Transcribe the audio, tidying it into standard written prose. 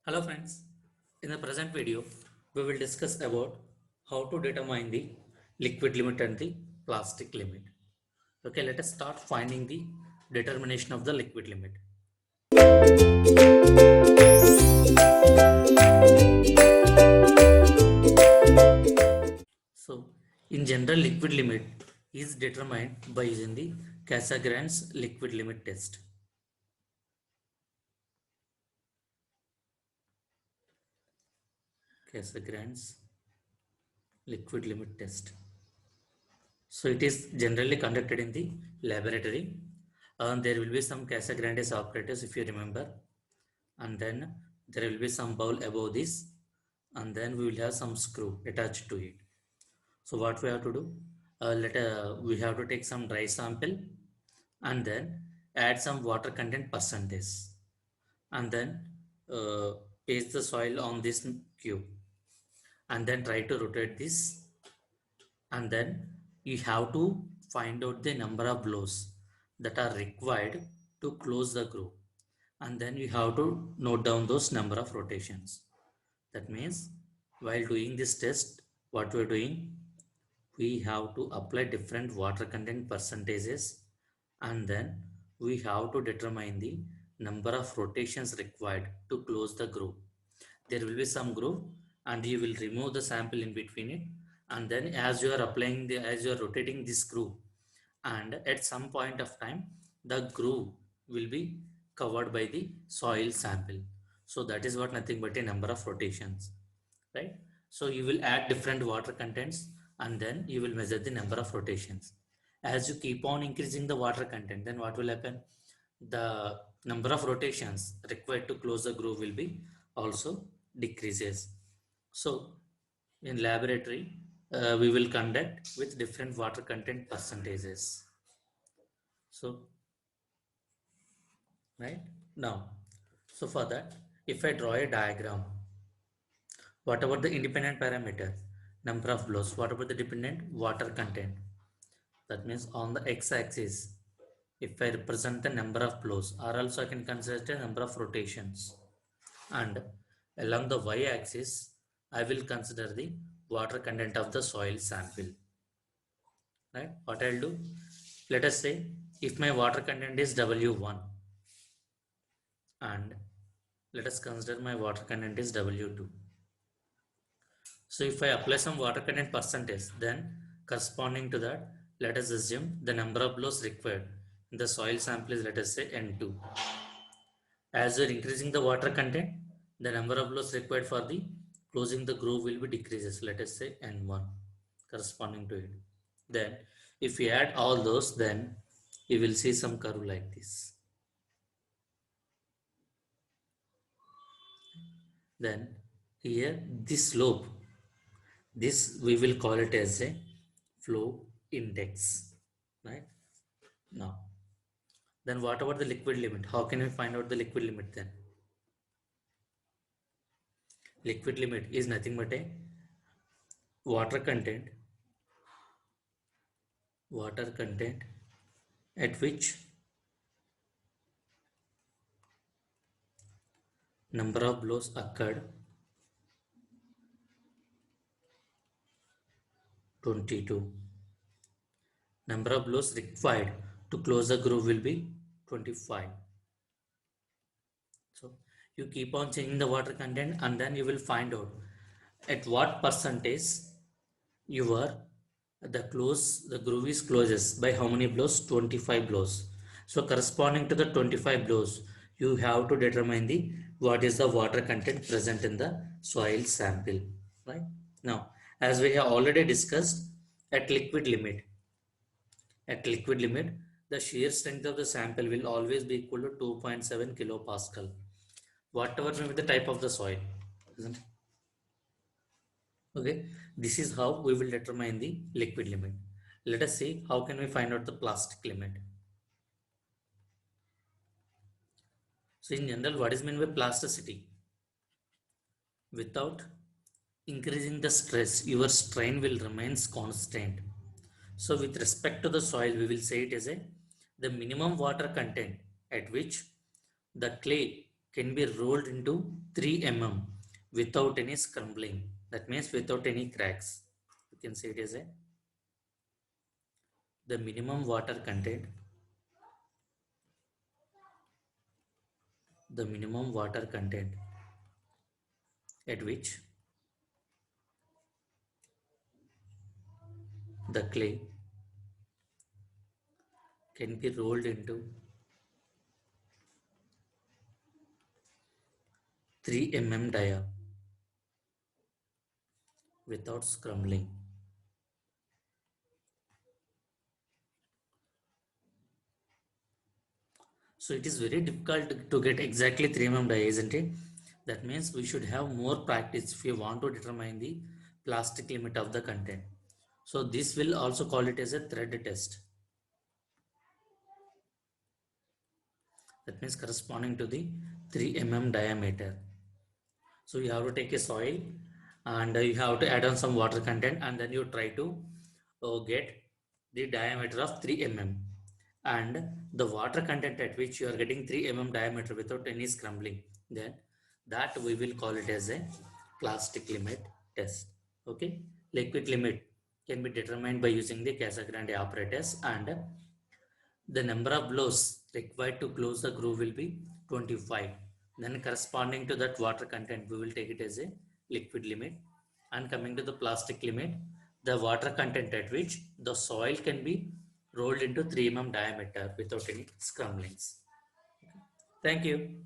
Hello friends, in the present video we will discuss about how to determine the liquid limit and the plastic limit. Okay, let us start finding the determination of the liquid limit. So in general, liquid limit is determined by using the Casagrande's liquid limit test. Casagrande's liquid limit test. So it is generally conducted in the laboratory. There will be some Casagrande's operators if you remember, and then there will be some bowl above this, and then we will have some screw attached to it. So what we have to do? We have to take some dry sample and then add some water content percentage, and then uh, paste the soil on this cube, and then try to rotate this, and then you have to find out the number of blows that are required to close the groove, and then you have to note down those number of rotations. That means while doing this test, what we're doing, we have to apply different water content percentages, and then we have to determine the number of rotations required to close the groove. There will be some groove and you will remove the sample in between it, and then as you are applying the as you are rotating this groove, and at some point of time the groove will be covered by the soil sample. So that is what nothing but a number of rotations, right? So you will add different water contents and then you will measure the number of rotations. As you keep on increasing the water content, then what will happen? The number of rotations required to close the groove will be also decreases. So in laboratory, we will conduct with different water content percentages. So right now, so for that, if I draw a diagram, what about the independent parameter? Number of blows. What about the dependent? Water content. That means on the x-axis, if I represent the number of blows, or also I can consider the number of rotations. And along the y-axis, I will consider the water content of the soil sample. Right? What I'll do? Let us say if my water content is W1, and let us consider my water content is W2. So if I apply some water content percentage, then corresponding to that, let us assume the number of blows required in the soil sample is, let us say, N2. As we are increasing the water content, the number of blows required for the closing the groove will be decreases, let us say N1 corresponding to it. Then if we add all those, then you will see some curve like this. Then here this slope, this we will call it as a flow index, right? Now, then what about the liquid limit? How can we find out the liquid limit then? Liquid limit is nothing but a water content at which number of blows occurred 22. Number of blows required to close the groove will be 25. So you keep on changing the water content, and then you will find out at what percentage your the groove is closes by how many blows? 25 blows. So corresponding to the 25 blows, you have to determine the what is the water content present in the soil sample, right? Now, as we have already discussed, at liquid limit, the shear strength of the sample will always be equal to 2.7 kilopascal, whatever may be the type of the soil, isn't it? Okay, this is how we will determine the liquid limit. Let us see how can we find out the plastic limit. So in general, what is meant by plasticity? Without increasing the stress, your strain will remain constant. So with respect to the soil, we will say it as a the minimum water content at which the clay can be rolled into 3 mm without any scrambling. That means without any cracks. You can see it as a the minimum water content, the minimum water content at which the clay can be rolled into 3 mm dia without scrambling. So it is very difficult to get exactly 3 mm die, isn't it? That means we should have more practice if you want to determine the plastic limit of the content. So this will also call it as a thread test. That means corresponding to the 3 mm diameter. So you have to take a soil and you have to add on some water content, and then you try to get the diameter of 3 mm, and the water content at which you are getting 3 mm diameter without any scrambling, then that we will call it as a plastic limit test. Okay, liquid limit can be determined by using the Casagrande apparatus, and the number of blows required to close the groove will be 25. Then corresponding to that water content, we will take it as a liquid limit. And coming to the plastic limit, the water content at which the soil can be rolled into 3 mm diameter without any scramblings. Thank you.